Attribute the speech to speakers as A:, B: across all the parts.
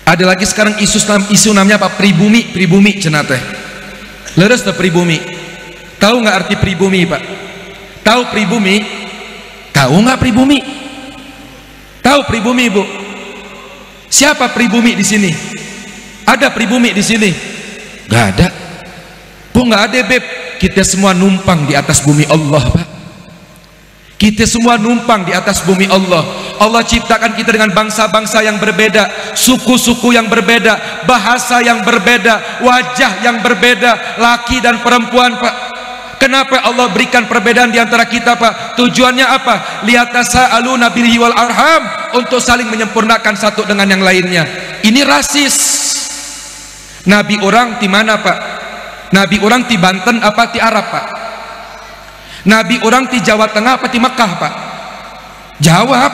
A: Ada lagi sekarang isu namanya apa? Pribumi cenah teh. Leres teh pribumi. Tahu nggak arti pribumi, Pak? Tahu pribumi? Tahu nggak pribumi? Tahu pribumi, Bu? Siapa pribumi di sini? Ada pribumi di sini? Nggak ada. Bu, nggak ada, Beb. Kita semua numpang di atas bumi Allah, Pak. Kita semua numpang di atas bumi Allah. Allah ciptakan kita dengan bangsa-bangsa yang berbeda, suku-suku yang berbeda, bahasa yang berbeda, wajah yang berbeda, laki dan perempuan, Pak. Kenapa Allah berikan perbedaan di antara kita, Pak? Tujuannya apa? Liyatasaaluna bihi wal arham, untuk saling menyempurnakan satu dengan yang lainnya. Ini rasis. Nabi orang di mana, Pak? Nabi orang di Banten apa di Arab, Pak? Nabi orang di Jawa Tengah apa di Mekah, Pak? Jawab.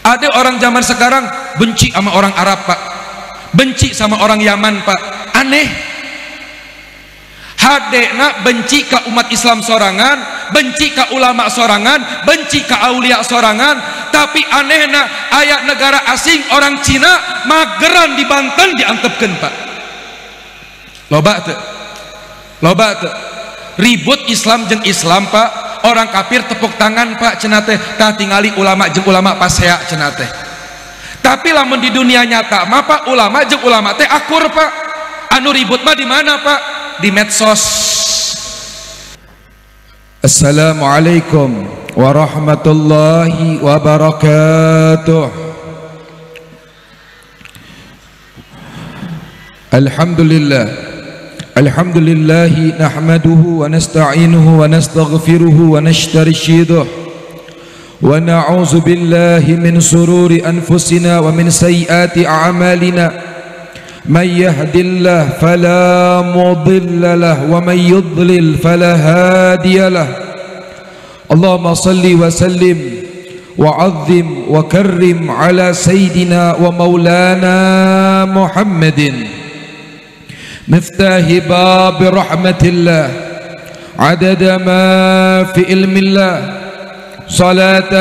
A: Ada orang zaman sekarang benci sama orang Arab, Pak. Benci sama orang Yaman, Pak. Aneh. Hadena benci ke umat Islam sorangan, benci ke ulama sorangan, benci ke aulia sorangan. Tapi anehna ayat negara asing orang Cina mageran di Banten diantepkeun, Pak. Loba teu? Loba teu? Ribut Islam jeung Islam, Pak. Orang kafir tepuk tangan, Pak, cenah teh. Tah tingali ulama jeung ulama pasea cenah teh. Tapi lamun di dunia nyata mah, Pak, ulama jeung ulama teh akur, Pak. Anu ribut mah di mana, Pak? Di medsos. Assalamualaikum warahmatullahi wabarakatuh. Alhamdulillah. Alhamdulillahi nahmaduhu wa nasta'inuhu wa nastaghfiruhu wa nashtarshiduh wa na'udzu billahi min sururi anfusina wa min sayyiati a'malina may yahdihillahu fala mudilla lahu wa may yudlil fala hadiya lahu. Allahumma salli wa sallim wa 'azzim wa karrim ala sayyidina wa maulana Muhammadin مفتاح باب رحمة الله عدد ما في علم الله صلاة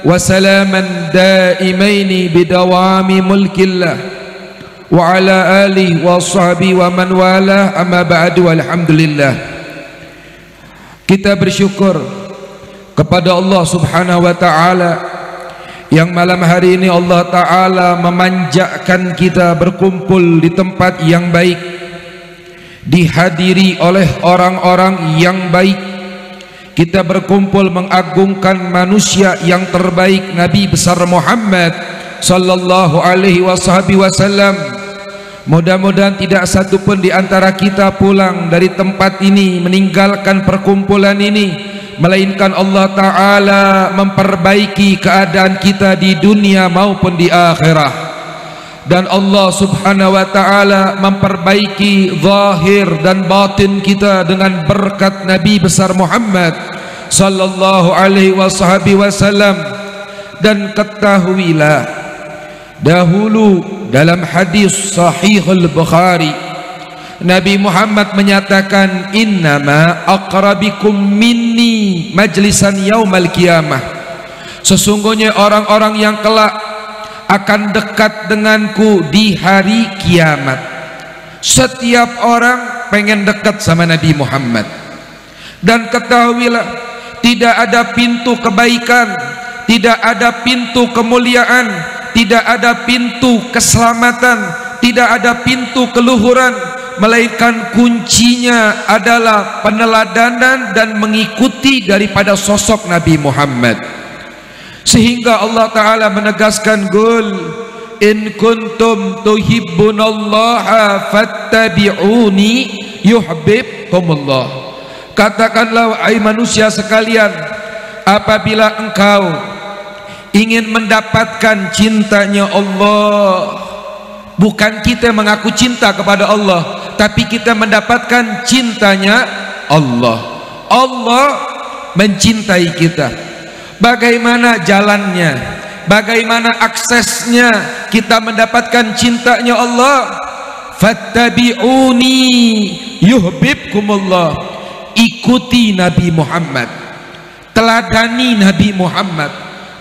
A: وسلاما دائمين بدوام ملك الله وعلى آله وصحبه ومن والاه أما بعد والحمد لله. Kita bersyukur kepada Allah Subhanahu wa taala yang malam hari ini Allah taala memanjakan kita berkumpul di tempat yang baik, dihadiri oleh orang-orang yang baik. Kita berkumpul mengagungkan manusia yang terbaik, Nabi besar Muhammad sallallahu alaihi wasallam. Mudah-mudahan tidak satu pun di antara kita pulang dari tempat ini meninggalkan perkumpulan ini melainkan Allah taala memperbaiki keadaan kita di dunia maupun di akhirat. Dan Allah subhanahu wa ta'ala memperbaiki zahir dan batin kita dengan berkat Nabi besar Muhammad sallallahu alaihi wasallam. Dan ketahuilah, dahulu dalam hadis sahihul Bukhari Nabi Muhammad menyatakan, innama aqrabikum minni majlisan yaumal qiyamah, sesungguhnya orang-orang yang kelak akan dekat denganku di hari kiamat. Setiap orang pengen dekat sama Nabi Muhammad. Dan ketahuilah, tidak ada pintu kebaikan, tidak ada pintu kemuliaan, tidak ada pintu keselamatan, tidak ada pintu keluhuran, melainkan kuncinya adalah peneladanan dan mengikuti daripada sosok Nabi Muhammad. Sehingga Allah Ta'ala menegaskan, Qul in kuntum tuhibbunallaha fattabi'uni yuhibbukumullah. Katakanlah wahai manusia sekalian, apabila engkau ingin mendapatkan cintanya Allah, bukan kita mengaku cinta kepada Allah, tapi kita mendapatkan cintanya Allah. Allah mencintai kita. Bagaimana jalannya? Bagaimana aksesnya kita mendapatkan cintanya Allah? Fattabi'uni yuhibbukumullah. Ikuti Nabi Muhammad, teladani Nabi Muhammad,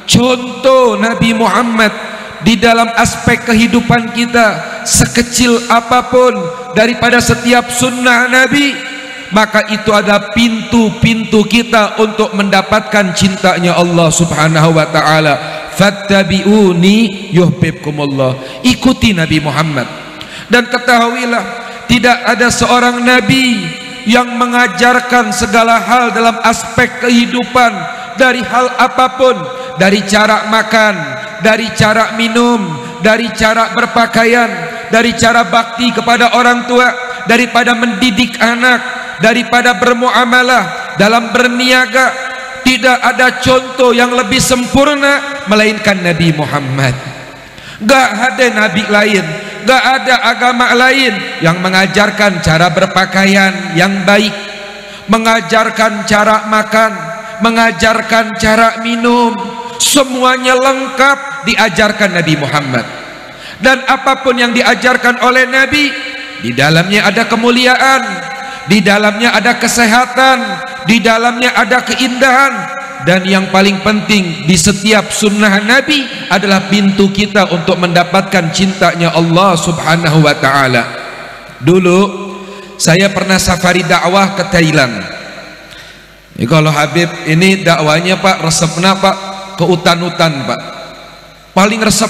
A: contoh Nabi Muhammad, di dalam aspek kehidupan kita, sekecil apapun daripada setiap sunnah Nabi, maka itu ada pintu-pintu kita untuk mendapatkan cintanya Allah Subhanahu wa ta'ala. Fattabi'uni yuhibbukumullah. Ikuti Nabi Muhammad. Dan ketahuilah, tidak ada seorang Nabi yang mengajarkan segala hal dalam aspek kehidupan, dari hal apapun, dari cara makan, dari cara minum, dari cara berpakaian, dari cara bakti kepada orang tua, daripada mendidik anak, daripada bermuamalah, dalam berniaga. Tidak ada contoh yang lebih sempurna melainkan Nabi Muhammad. Gak ada nabi lain, gak ada agama lain yang mengajarkan cara berpakaian yang baik, mengajarkan cara makan, mengajarkan cara minum. Semuanya lengkap diajarkan Nabi Muhammad. Dan apapun yang diajarkan oleh Nabi, di dalamnya ada kemuliaan, di dalamnya ada kesehatan, di dalamnya ada keindahan. Dan yang paling penting, di setiap sunnah Nabi adalah pintu kita untuk mendapatkan cintanya Allah Subhanahu wa ta'ala. Dulu saya pernah safari dakwah ke Thailand. Ini kalau Habib ini dakwanya Pak, resepnya Pak, ke hutan-hutan Pak, paling resep.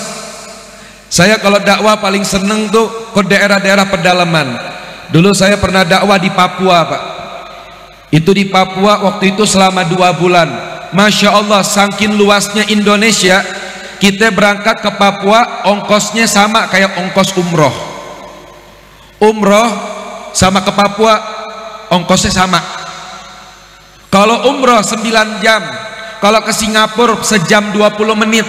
A: Saya kalau dakwah paling seneng tuh ke daerah-daerah pedalaman. Dulu saya pernah dakwah di Papua Pak. Itu di Papua waktu itu selama 2 bulan. Masya Allah, saking luasnya Indonesia, kita berangkat ke Papua ongkosnya sama kayak ongkos umroh. Umroh sama ke Papua ongkosnya sama. Kalau umroh 9 jam, kalau ke Singapura sejam 20 menit,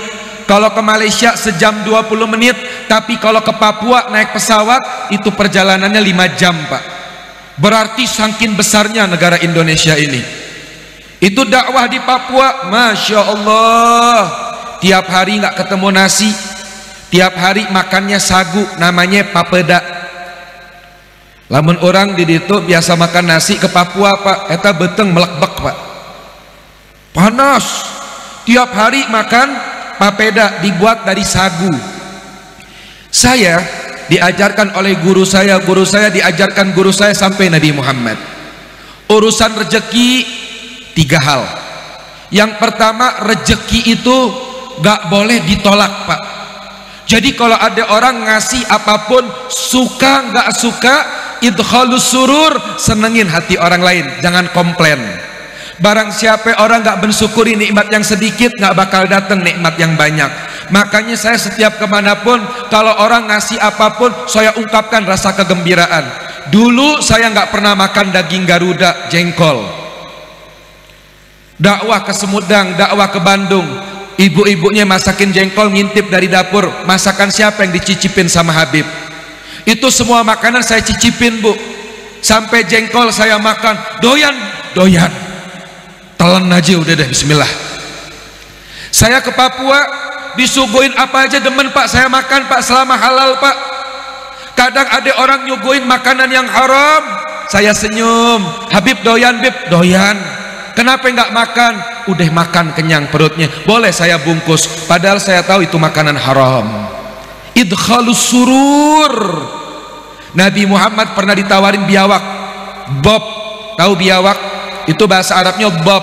A: kalau ke Malaysia sejam 20 menit. Tapi kalau ke Papua naik pesawat itu perjalanannya 5 jam Pak. Berarti saking besarnya negara Indonesia ini. Itu dakwah di Papua, Masya Allah, tiap hari nggak ketemu nasi, tiap hari makannya sagu, namanya papeda. Lamun orang di situ biasa makan nasi ke Papua Pak, eta beteng melekbek Pak, panas. Tiap hari makan papeda dibuat dari sagu. Saya diajarkan oleh guru saya diajarkan guru saya sampai Nabi Muhammad. Urusan rezeki 3 hal. Yang pertama, rezeki itu gak boleh ditolak Pak. Jadi kalau ada orang ngasih apapun, suka gak suka, idkhalus surur, senengin hati orang lain, jangan komplain. Barang siapa orang gak mensyukuri nikmat yang sedikit, gak bakal datang nikmat yang banyak. Makanya saya setiap kemanapun, kalau orang ngasih apapun, saya ungkapkan rasa kegembiraan. Dulu saya gak pernah makan daging Garuda, jengkol. Dakwah ke Sumedang, dakwah ke Bandung, ibu-ibunya masakin jengkol, ngintip dari dapur. Masakan siapa yang dicicipin sama Habib? Itu semua makanan saya cicipin Bu. Sampai jengkol saya makan, doyan, telan aja udah deh, bismillah. Saya ke Papua, disuguhin apa aja demen Pak, saya makan Pak, selama halal Pak. Kadang ada orang nyuguhin makanan yang haram, saya senyum. Habib doyan, Bib, doyan. Kenapa nggak makan? Udah makan kenyang perutnya, boleh saya bungkus, padahal saya tahu itu makanan haram. Idkhalus surur. Nabi Muhammad pernah ditawarin biawak, bob, tahu biawak? Itu bahasa Arabnya bob.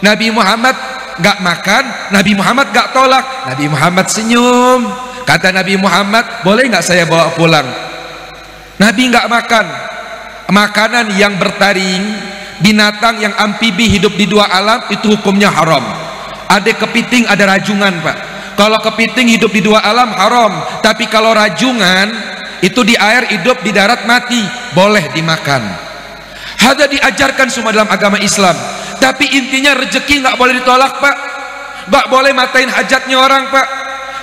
A: Nabi Muhammad nggak makan, Nabi Muhammad nggak tolak, Nabi Muhammad senyum. Kata Nabi Muhammad, boleh nggak saya bawa pulang? Nabi nggak makan makanan yang bertaring, binatang yang amfibi hidup di 2 alam, itu hukumnya haram. Ada kepiting, ada rajungan Pak. Kalau kepiting hidup di 2 alam haram, tapi kalau rajungan itu di air hidup, di darat mati, boleh dimakan. Ada diajarkan semua dalam agama Islam. Tapi intinya rezeki nggak boleh ditolak Pak, nggak boleh matain hajatnya orang Pak.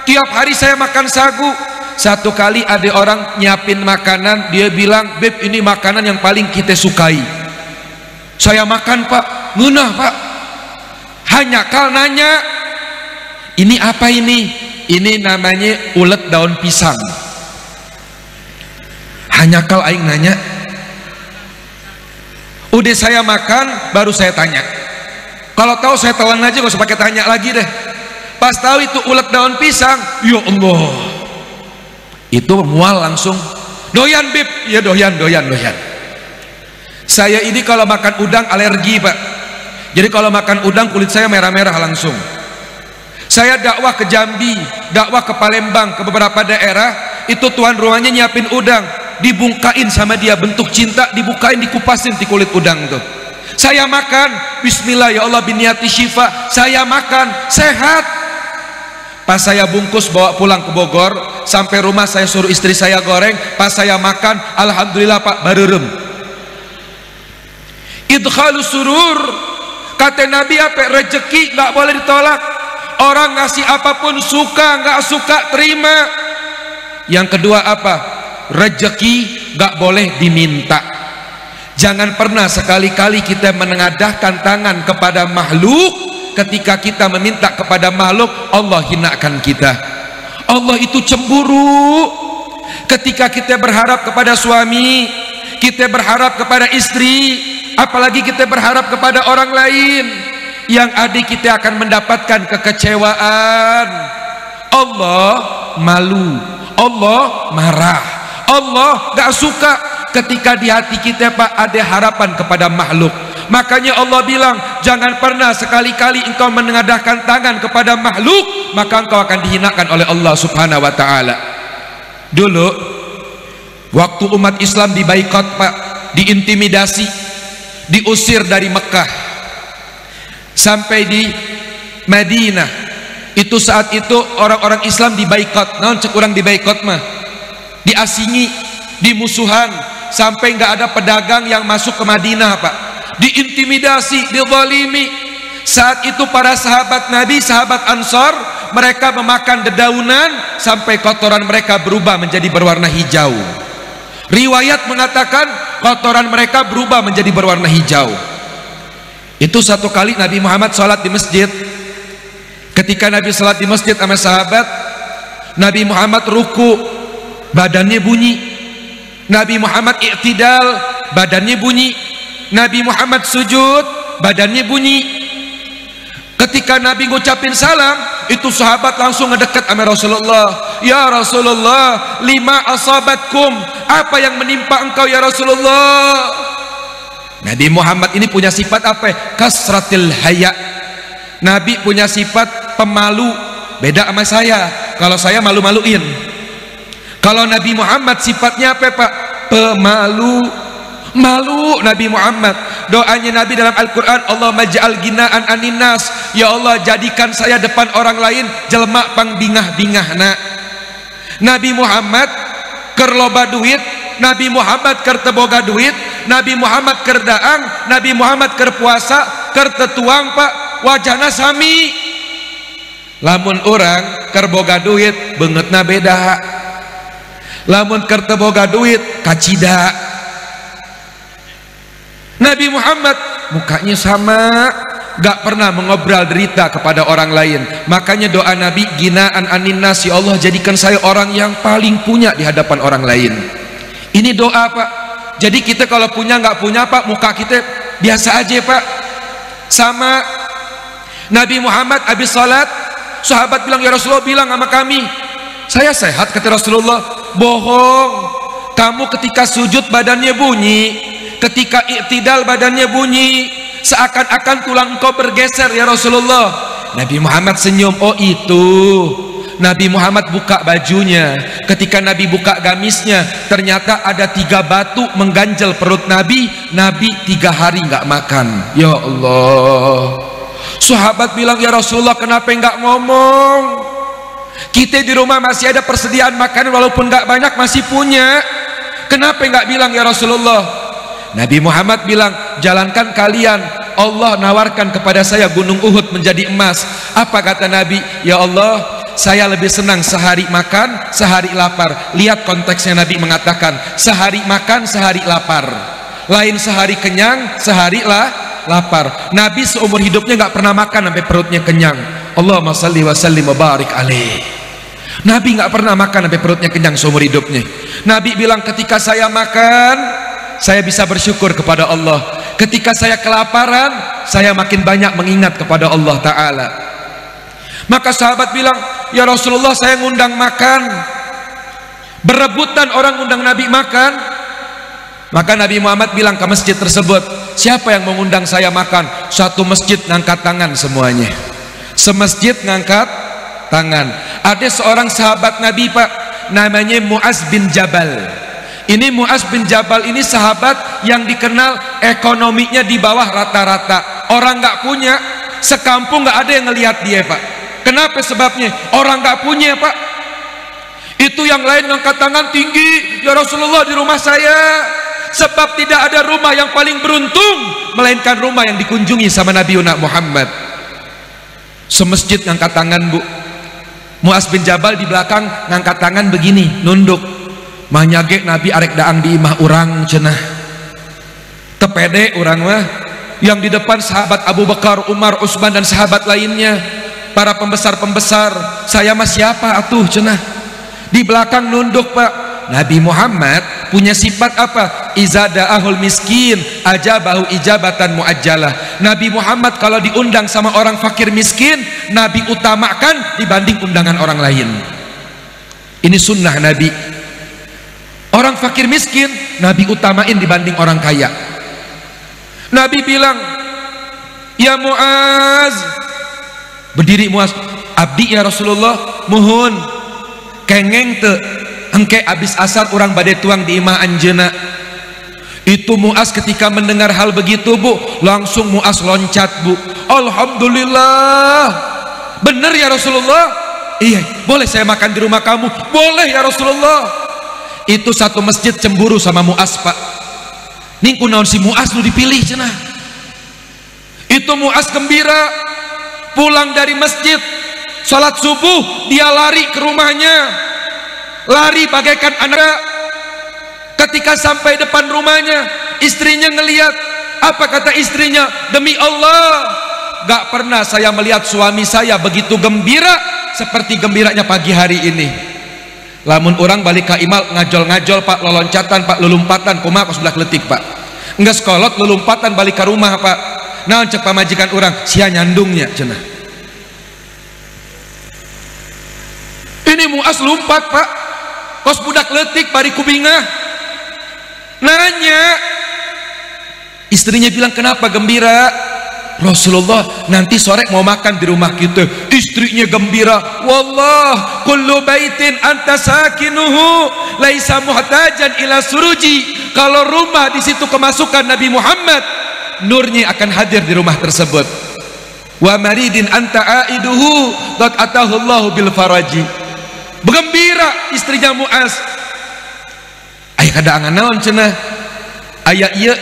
A: Tiap hari saya makan sagu. Satu kali ada orang nyiapin makanan, dia bilang, Beb, ini makanan yang paling kita sukai. Saya makan Pak, ngeunah Pak. Hanya kal nanya, ini apa ini? Ini namanya ulet daun pisang. Hanya kal aing nanya. Udah saya makan, baru saya tanya. Kalau tahu saya telan aja, gak usah pakai tanya lagi deh. Pas tahu itu ulet daun pisang, ya Allah, itu mual langsung. Doyan bib, ya doyan. Saya ini kalau makan udang alergi Pak. Jadi kalau makan udang kulit saya merah-merah langsung. Saya dakwah ke Jambi, dakwah ke Palembang, ke beberapa daerah, itu tuan rumahnya nyiapin udang, dibungkain sama dia, bentuk cinta, dibukain, dikupasin di kulit udang tuh. Saya makan, bismillah ya Allah biniati syifa, saya makan, sehat. Pas saya bungkus bawa pulang ke Bogor, sampai rumah saya suruh istri saya goreng, pas saya makan, alhamdulillah Pak, barurem. Idkhalus surur, kata Nabi apa? Rezeki nggak boleh ditolak. Orang ngasih apapun, suka nggak suka terima. Yang kedua apa? Rezeki nggak boleh diminta. Jangan pernah sekali-kali kita menengadahkan tangan kepada makhluk. Ketika kita meminta kepada makhluk, Allah hinakan kita. Allah itu cemburu. Ketika kita berharap kepada suami, kita berharap kepada istri, apalagi kita berharap kepada orang lain, yang ada kita akan mendapatkan kekecewaan. Allah malu, Allah marah, Allah gak suka ketika di hati kita Pak ada harapan kepada makhluk. Makanya Allah bilang, jangan pernah sekali-kali engkau menengadahkan tangan kepada makhluk, maka engkau akan dihinakan oleh Allah subhanahu wa ta'ala. Dulu waktu umat Islam dibaikot Pak, diintimidasi, diusir dari Mekah sampai di Madinah, itu saat itu orang-orang Islam dibaikot. Naon cek urang dibaikot mah, diasingi, dimusuhan, sampai nggak ada pedagang yang masuk ke Madinah Pak, diintimidasi, dizalimi. Saat itu para sahabat Nabi, sahabat Ansor, mereka memakan dedaunan sampai kotoran mereka berubah menjadi berwarna hijau. Riwayat mengatakan kotoran mereka berubah menjadi berwarna hijau. Itu satu kali Nabi Muhammad sholat di masjid. Ketika Nabi sholat di masjid sama sahabat, Nabi Muhammad ruku, badannya bunyi. Nabi Muhammad i'tidal, badannya bunyi. Nabi Muhammad sujud, badannya bunyi. Ketika Nabi ngucapin salam, itu sahabat langsung ngedekat sama Rasulullah. Ya Rasulullah, lima asabatkum, apa yang menimpa engkau ya Rasulullah? Nabi Muhammad ini punya sifat apa? Kasratil haya. Nabi punya sifat pemalu, beda sama saya. Kalau saya malu-maluin. Kalau Nabi Muhammad sifatnya apa Pak? Pemalu. Malu Nabi Muhammad. Doanya Nabi dalam Al-Quran, Allah maj'al ginaan aninas, ya Allah jadikan saya depan orang lain jelma pang bingah-bingah. Nah, Nabi Muhammad keur loba duit, Nabi Muhammad keur teu boga duit, Nabi Muhammad keur daang, Nabi Muhammad keur puasa, keur tetuang Pak, wajahna sami. Lamun orang keur boga duit beungeutna beda. Lamun keur teu boga duit kacida. Nabi Muhammad mukanya sama, gak pernah mengobrol derita kepada orang lain. Makanya doa Nabi, ginaan aninnas, ya Allah jadikan saya orang yang paling punya di hadapan orang lain. Ini doa Pak. Jadi kita kalau punya nggak punya Pak, muka kita biasa aja Pak. Sama Nabi Muhammad habis salat, sahabat bilang, ya Rasulullah bilang sama kami, saya sehat. Kata Rasulullah, bohong, kamu ketika sujud badannya bunyi, ketika i'tidal badannya bunyi, seakan-akan tulang engkau bergeser ya Rasulullah. Nabi Muhammad senyum. Oh itu Nabi Muhammad buka bajunya. Ketika Nabi buka gamisnya, ternyata ada 3 batu mengganjal perut Nabi. Nabi 3 hari nggak makan. Ya Allah. Sahabat bilang, ya Rasulullah kenapa nggak ngomong? Kita di rumah masih ada persediaan makanan, walaupun nggak banyak masih punya. Kenapa nggak bilang ya Rasulullah? Nabi Muhammad bilang, jalankan kalian, Allah nawarkan kepada saya gunung Uhud menjadi emas. Apa kata Nabi? Ya Allah, saya lebih senang sehari makan, sehari lapar. Lihat konteksnya, Nabi mengatakan sehari makan, sehari lapar. Lain sehari kenyang, sehari lapar. Nabi seumur hidupnya nggak pernah makan sampai perutnya kenyang. Allahumma salli wa sallim wa barik alaih. Nabi nggak pernah makan sampai perutnya kenyang seumur hidupnya. Nabi bilang, ketika saya makan, saya bisa bersyukur kepada Allah. Ketika saya kelaparan, saya makin banyak mengingat kepada Allah Ta'ala. Maka sahabat bilang, ya Rasulullah, saya ngundang makan. Berebutan orang ngundang Nabi makan. Maka Nabi Muhammad bilang ke masjid tersebut, siapa yang mengundang saya makan? Satu masjid ngangkat tangan semuanya. Semasjid ngangkat tangan. Ada seorang sahabat Nabi, Pak, namanya Mu'az bin Jabal. Ini Mu'az bin Jabal ini sahabat yang dikenal ekonominya di bawah rata-rata. Orang nggak punya, sekampung nggak ada yang ngelihat dia, Pak. Kenapa sebabnya? Orang nggak punya, Pak. Itu yang lain ngangkat tangan tinggi, ya Rasulullah di rumah saya. Sebab tidak ada rumah yang paling beruntung melainkan rumah yang dikunjungi sama Nabi Muhammad. Semasjid ngangkat tangan, Bu. Mu'az bin Jabal di belakang ngangkat tangan begini, nunduk. Manyage Nabi arek daang di imah urang cenah. Tepede urang mah. Yang di depan sahabat Abu Bakar, Umar, Utsman dan sahabat lainnya, para pembesar-pembesar. Saya mah siapa atuh cenah. Di belakang nunduk, Pak. Nabi Muhammad punya sifat apa? Iza da'ahul miskin ajabahu ijabatan muajjalah. Nabi Muhammad kalau diundang sama orang fakir miskin, Nabi utamakan dibanding undangan orang lain. Ini sunnah Nabi. Orang fakir miskin Nabi utamain dibanding orang kaya. Nabi bilang, ya Mu'az. Berdiri Mu'az, abdi ya Rasulullah, muhun kengeng te engke abis asar orang badai tuang di imah anjeuna. Itu Mu'az ketika mendengar hal begitu, Bu, langsung Mu'az loncat, Bu. Alhamdulillah, bener ya Rasulullah. Iya, boleh saya makan di rumah kamu? Boleh ya Rasulullah. Itu satu masjid cemburu sama Mu'az, Pak. Ning kunaon si Mu'az nu dipilih cenah. Itu Mu'az gembira. Pulang dari masjid, sholat subuh, dia lari ke rumahnya. Lari bagaikan anak. Ketika sampai depan rumahnya, istrinya ngelihat. Apa kata istrinya? Demi Allah, gak pernah saya melihat suami saya begitu gembira seperti gembiranya pagi hari ini. Lamun orang balik ke imal ngajol-ngajol, Pak, loloncatan, Pak, lelumpatan, kumaha pas belah letik, Pak. Enggak sekolot lelumpatan balik ke rumah, Pak. Nah, cek pamajikan orang sia nyandungnya cenah. Ini Mu'az lumpat, Pak. Kos budak letik bari kubingah. Nanya. Istrinya bilang, kenapa gembira? Rasulullah, nanti sore mau makan di rumah kita. Istrinya gembira. Wallah, kullu baitin anta sakinuhu laisa muhtajan ila suruji. Kalau rumah di situ kemasukan Nabi Muhammad, nurnya akan hadir di rumah tersebut. Wa maridin anta aiduhu qad atahu Allahu bil faraji. Bergembira istrinya Mu'az. Aya kadaangan naon cenah? Aya ieu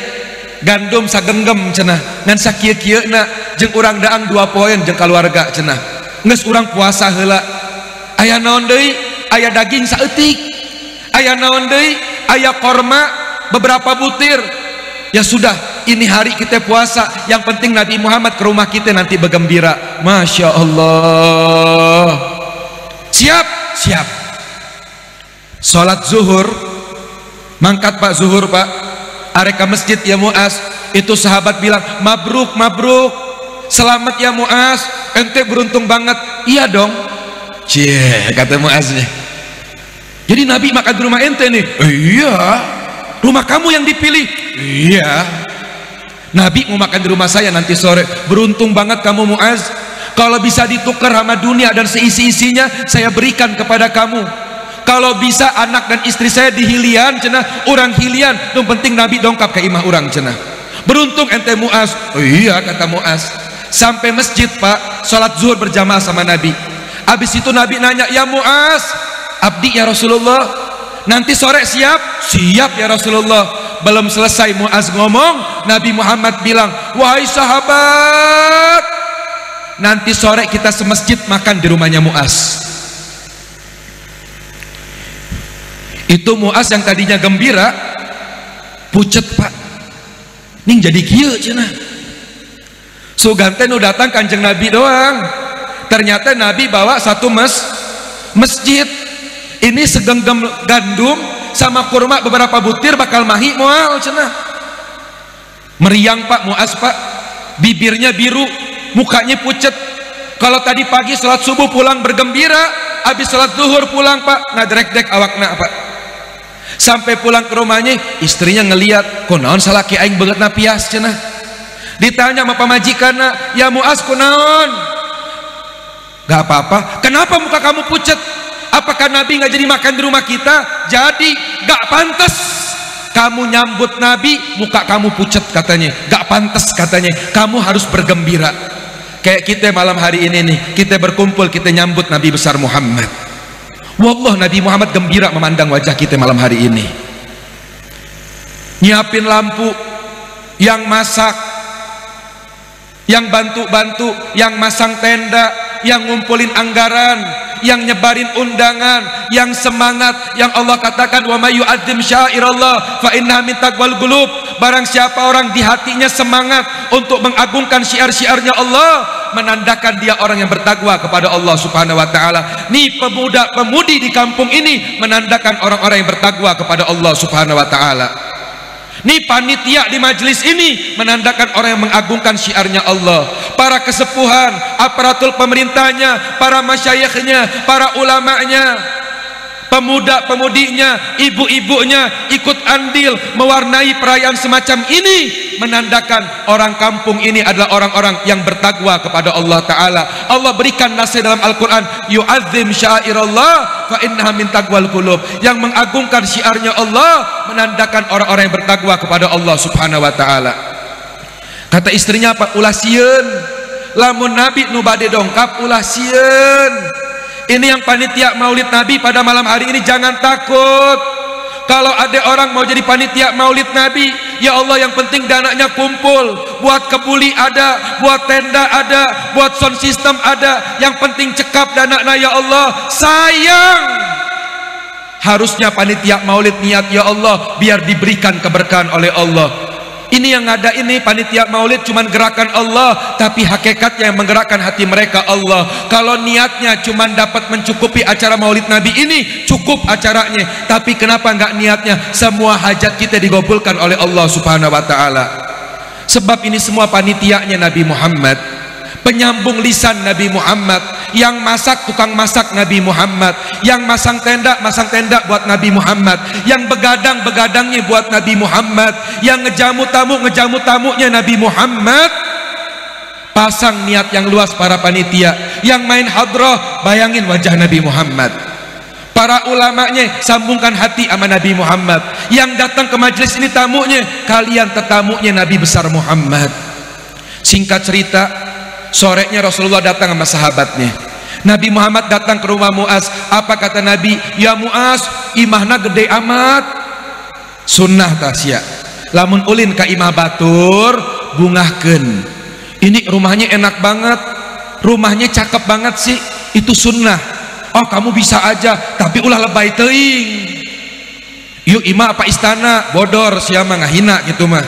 A: gandum sagenggem cenah. Ngan sakieu-kieuna jeung urang daang 2 poin jeung keluarga cenah. Geus urang puasa heula. Aya naon deui? Aya daging saeutik. Aya naon deui? Aya korma beberapa butir. Ya sudah, ini hari kita puasa. Yang penting Nabi Muhammad ke rumah kita nanti bergembira. Masya Allah. Siap. Siap. Sholat zuhur, mangkat Pak zuhur, Pak. Areka masjid ya Mu'az. Itu sahabat bilang, mabruk, mabruk, selamat ya Mu'az, ente beruntung banget. Iya dong. Cie, kata Mu'aznya. Jadi Nabi makan di rumah ente nih. Iya. Rumah kamu yang dipilih. Iya. Nabi mau makan di rumah saya nanti sore. Beruntung banget kamu Mu'az. Kalau bisa ditukar sama dunia dan seisi-isinya, saya berikan kepada kamu. Kalau bisa anak dan istri saya dihilian cenah, orang hilian, yang penting Nabi dongkap ke imah orang cenah. Beruntung ente Mu'az. Oh iya, kata Mu'az. Sampai masjid, Pak, sholat zuhur berjamaah sama Nabi. Habis itu Nabi nanya, ya Mu'az, abdi ya Rasulullah, nanti sore siap? Siap ya Rasulullah. Belum selesai Mu'az ngomong, Nabi Muhammad bilang, wahai sahabat, nanti sore kita semasjid makan di rumahnya Mu'az. Itu Mu'az yang tadinya gembira, pucet, Pak. Ning jadi kieu cenah. Sugante nu datang Kanjeng Nabi doang. Ternyata Nabi bawa satu masjid. Ini segenggam gandum sama kurma beberapa butir bakal mahi moal cenah. Meriang, Pak, Mu'az, Pak. Bibirnya biru, mukanya pucet. Kalau tadi pagi sholat subuh pulang bergembira, habis sholat zuhur pulang Pak ngadrek-dek awakna Pak. Sampai pulang ke rumahnya, istrinya ngelihat, kunaon salaki aing beungeutna pias cenah. Ditanya sama pamajikanna, ya Muaz kunaon? Gak apa-apa. Kenapa muka kamu pucet? Apakah Nabi nggak jadi makan di rumah kita? Jadi gak pantas kamu nyambut Nabi, muka kamu pucet katanya. Gak pantas katanya. Kamu harus bergembira. Kayak kita malam hari ini nih, kita berkumpul, kita nyambut Nabi besar Muhammad. Wallah Nabi Muhammad gembira memandang wajah kita malam hari ini. Nyiapin lampu, yang masak, yang bantu-bantu, yang masang tenda, yang ngumpulin anggaran, yang nyebarin undangan, yang semangat, yang Allah katakan wa may yu'azzim syairallah fa innaha min taqwal qulub. Barang siapa orang di hatinya semangat untuk mengagungkan syiar-syiarnya Allah, menandakan dia orang yang bertakwa kepada Allah Subhanahu wa taala. Nih pemuda-pemudi di kampung ini menandakan orang-orang yang bertakwa kepada Allah Subhanahu wa taala. Nih panitia di majelis ini menandakan orang yang mengagungkan syiarnya Allah. Para kesepuhan, aparatur pemerintahnya, para masyayikhnya, para ulamanya, pemuda-pemudinya, ibu-ibunya ikut andil mewarnai perayaan semacam ini, menandakan orang kampung ini adalah orang-orang yang bertakwa kepada Allah Ta'ala. Allah berikan nasihat dalam Al-Quran, yu'azzim syairallah fa innaha min taqwal qulub. Yang mengagungkan syiarnya Allah menandakan orang-orang yang bertakwa kepada Allah Subhanahu wa Ta'ala. Kata istrinya apa? Ulah sieun, lamun Nabi nu bade dongkap ulah sieun. Ini yang panitia maulid Nabi pada malam hari ini, jangan takut. Kalau ada orang mau jadi panitia maulid Nabi, ya Allah yang penting dananya kumpul. Buat kebuli ada, buat tenda ada, buat sound system ada. Yang penting cekap dananya ya Allah. Sayang, harusnya panitia maulid niat ya Allah biar diberikan keberkahan oleh Allah. Ini yang ada ini panitia maulid cuman gerakan Allah, tapi hakikatnya yang menggerakkan hati mereka Allah. Kalau niatnya cuman dapat mencukupi acara maulid Nabi ini, cukup acaranya. Tapi kenapa enggak niatnya semua hajat kita digabulkan oleh Allah Subhanahu wa taala? Sebab ini semua panitianya Nabi Muhammad, penyambung lisan Nabi Muhammad, yang masak tukang masak Nabi Muhammad, yang masang tenda buat Nabi Muhammad, yang begadangnya buat Nabi Muhammad, yang ngejamu tamunya Nabi Muhammad. Pasang niat yang luas para panitia, yang main hadrah bayangin wajah Nabi Muhammad. Para ulamanya sambungkan hati sama Nabi Muhammad. Yang datang ke majelis ini tamunya, kalian tetamunya Nabi besar Muhammad. Singkat cerita, sorenya Rasulullah datang sama sahabatnya. Nabi Muhammad datang ke rumah Muaz. Apa kata Nabi? Ya Muaz, imahna gede amat. Sunnah tasya. Lamun ulin ka imah batur, bungahkeun. Ini rumahnya enak banget, rumahnya cakep banget sih. Itu sunnah. Oh kamu bisa aja, tapi ulah lebay teuing. Yuk imah apa istana? Bodor siapa ngahina gitu mah.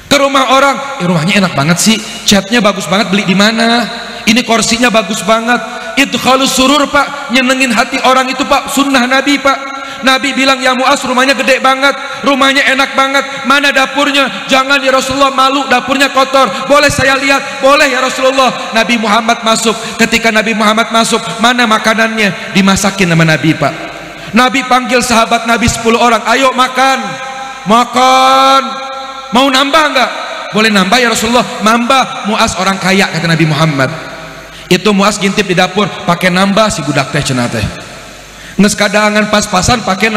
A: Ke rumah orang, rumahnya enak banget sih, catnya bagus banget, beli di mana? Ini kursinya bagus banget. Itu kalau surur Pak, nyenengin hati orang itu Pak, sunnah Nabi Pak. Nabi bilang ya Muaz rumahnya gede banget, rumahnya enak banget. Mana dapurnya? Jangan ya Rasulullah, malu dapurnya kotor. Boleh saya lihat? Boleh ya Rasulullah. Nabi Muhammad masuk. Ketika Nabi Muhammad masuk, mana makanannya? Dimasakin sama Nabi Pak. Nabi panggil sahabat Nabi 10 orang, ayo makan. Makan. Mau nambah enggak? Boleh nambah ya Rasulullah. Nambah. Muaz orang kaya kata Nabi Muhammad. Itu Muaz ngintip di dapur, pakai nambah si budak teh cenah teh. Nges kadangan pas-pasan pakai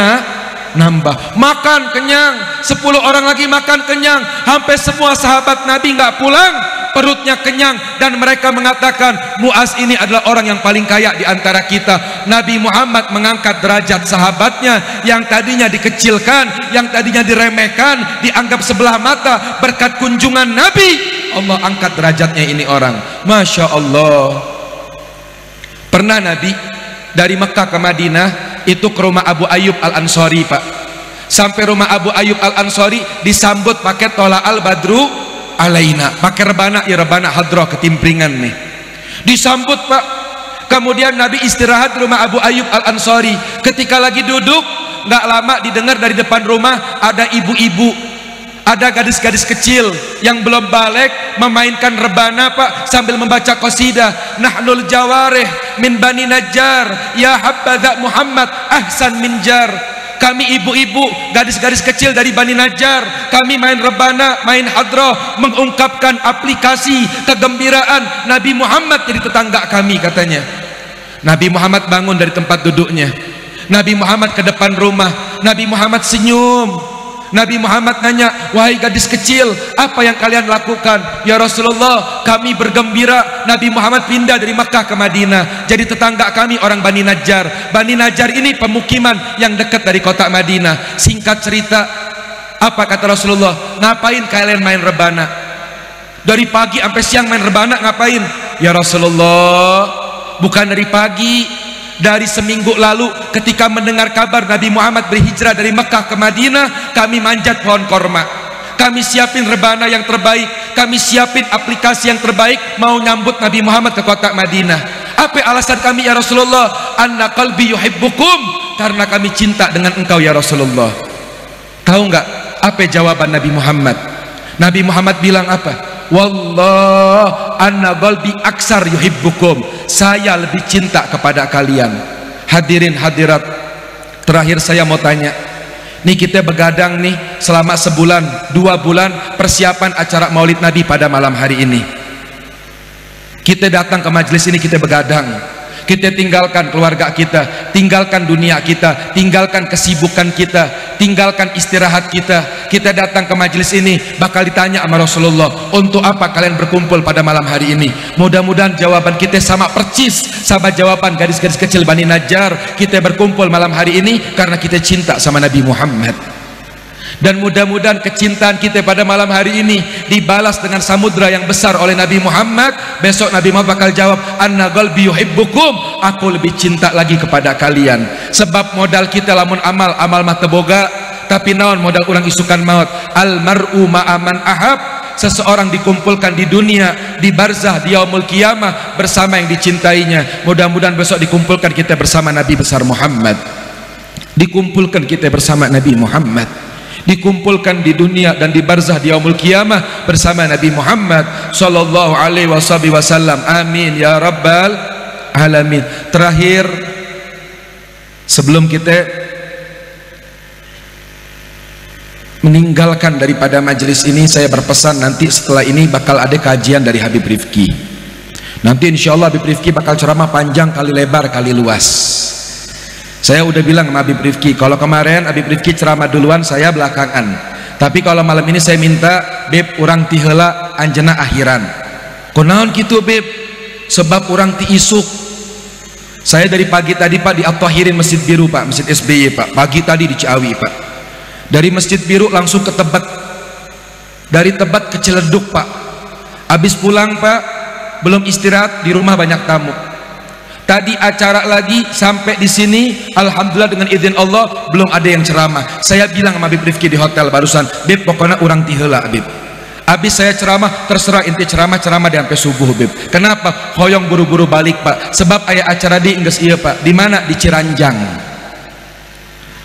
A: nambah. Makan kenyang. 10 orang lagi makan kenyang. Hampir semua sahabat Nabi nggak pulang, perutnya kenyang, dan mereka mengatakan Muaz ini adalah orang yang paling kaya di antara kita. Nabi Muhammad mengangkat derajat sahabatnya yang tadinya dikecilkan, yang tadinya diremehkan, dianggap sebelah mata. Berkat kunjungan Nabi, Allah angkat derajatnya ini orang. Masya Allah. Pernah Nabi dari Mekah ke Madinah itu ke rumah Abu Ayyub Al-Ansari Pak. Sampai rumah Abu Ayyub Al-Ansari disambut pakai tola al-badru alaina, pakai rebana, ya rebana hadroh ketimpringan nih, disambut Pak. Kemudian Nabi istirahat di rumah Abu Ayyub Al-Ansari. Ketika lagi duduk, nggak lama didengar dari depan rumah ada ibu-ibu, Ada gadis-gadis kecil yang belum balik memainkan rebana Pak, sambil membaca qasidah, nahnul jawarih min bani Najjar ya habbadha Muhammad ahsan min jar. Kami ibu-ibu, gadis-gadis kecil dari Bani Najjar, kami main rebana, main hadrah, mengungkapkan aplikasi kegembiraan Nabi Muhammad jadi tetangga kami katanya. Nabi Muhammad bangun dari tempat duduknya, Nabi Muhammad ke depan rumah, Nabi Muhammad senyum. Nabi Muhammad nanya, wahai gadis kecil, apa yang kalian lakukan? Ya Rasulullah, kami bergembira Nabi Muhammad pindah dari Makkah ke Madinah, jadi tetangga kami orang Bani Najjar. Bani Najjar ini pemukiman yang dekat dari kota Madinah. Singkat cerita, apa kata Rasulullah? Ngapain kalian main rebana? Dari pagi sampai siang main rebana ngapain? Ya Rasulullah, bukan dari pagi, dari seminggu lalu ketika mendengar kabar Nabi Muhammad berhijrah dari Mekah ke Madinah, kami manjat pohon korma, kami siapin rebana yang terbaik, kami siapin aplikasi yang terbaik, mau nyambut Nabi Muhammad ke kota Madinah. Apa alasan kami ya Rasulullah? Anna qalbi yuhibbukum, karena kami cinta dengan engkau ya Rasulullah. Tahu nggak apa jawaban Nabi Muhammad? Nabi Muhammad bilang apa? Wallah anna qalbi aksar yuhibbukum, saya lebih cinta kepada kalian. Hadirin hadirat, terakhir saya mau tanya, nih kita begadang nih selama sebulan 2 bulan persiapan acara Maulid Nabi pada malam hari ini. Kita datang ke majelis ini, kita begadang, kita tinggalkan keluarga kita, tinggalkan dunia kita, tinggalkan kesibukan kita, tinggalkan istirahat kita. Kita datang ke majelis ini bakal ditanya sama Rasulullah, untuk apa kalian berkumpul pada malam hari ini? Mudah-mudahan jawaban kita sama percis sama jawaban gadis-gadis kecil Bani Najjar. Kita berkumpul malam hari ini karena kita cinta sama Nabi Muhammad. Dan mudah-mudahan kecintaan kita pada malam hari ini dibalas dengan samudra yang besar oleh Nabi Muhammad. Besok Nabi Muhammad bakal jawab, anna qalbi yuhibbukum, aku lebih cinta lagi kepada kalian. Sebab modal kita lamun amal mah teboga, tapi naon modal orang isukan maut. Al mar'u ma'aman ahab, seseorang dikumpulkan di dunia, di barzah, di yaumul qiyamah bersama yang dicintainya. Mudah-mudahan besok dikumpulkan kita bersama Nabi besar Muhammad, dikumpulkan kita bersama Nabi Muhammad, dikumpulkan di dunia dan di barzah di yaumul qiyamah bersama Nabi Muhammad sallallahu alaihi wasallam. Amin ya rabbal alamin. Terakhir, sebelum kita meninggalkan daripada majelis ini, saya berpesan nanti setelah ini bakal ada kajian dari Habib Rifki. Nanti insya Allah Habib Rifki bakal ceramah panjang kali lebar kali luas. Saya udah bilang sama Habib Rifki, kalau kemarin Habib Rifki ceramah duluan, saya belakangan. Tapi kalau malam ini saya minta, Beb urang ti heula anjeunna akhiran. Kunaon kitu Beb? Sebab urang ti isuk. Saya dari pagi tadi Pak di At-Tahirin Masjid Biru Pak, Masjid SBY Pak. Pagi tadi di Ciawi Pak. Dari Masjid Biru langsung ke Tebet. Dari Tebet ke Ciledug Pak. Habis pulang Pak, belum istirahat, di rumah banyak tamu. Tadi acara lagi sampai di sini, alhamdulillah dengan izin Allah belum ada yang ceramah. Saya bilang sama Habib Rifki di hotel barusan, Beb pokoknya urang ti heula Beb. Habis saya ceramah, terserah inti ceramah di sampai subuh Beb. Kenapa? Hoyong buru-buru balik Pak. Sebab aya acara di geus ieu Pak. Di mana? Di Ciranjang.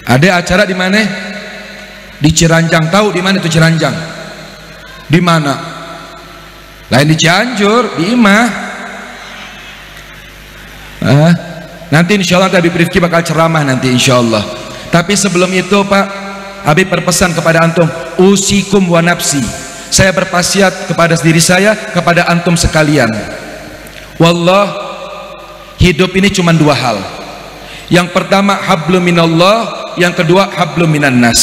A: Ada acara di mana? Di Ciranjang. Tahu di mana itu Ciranjang? Di mana? Lain di Cianjur, di Imah. Nanti insya Allah Habib Rifki bakal ceramah nanti insya Allah. Tapi sebelum itu Pak, Habib berpesan kepada antum, usikum wa nafsi, saya berwasiat kepada diri saya, kepada antum sekalian. Wallah, hidup ini cuma 2 hal. Yang pertama hablum minallah, yang kedua hablum minan nas.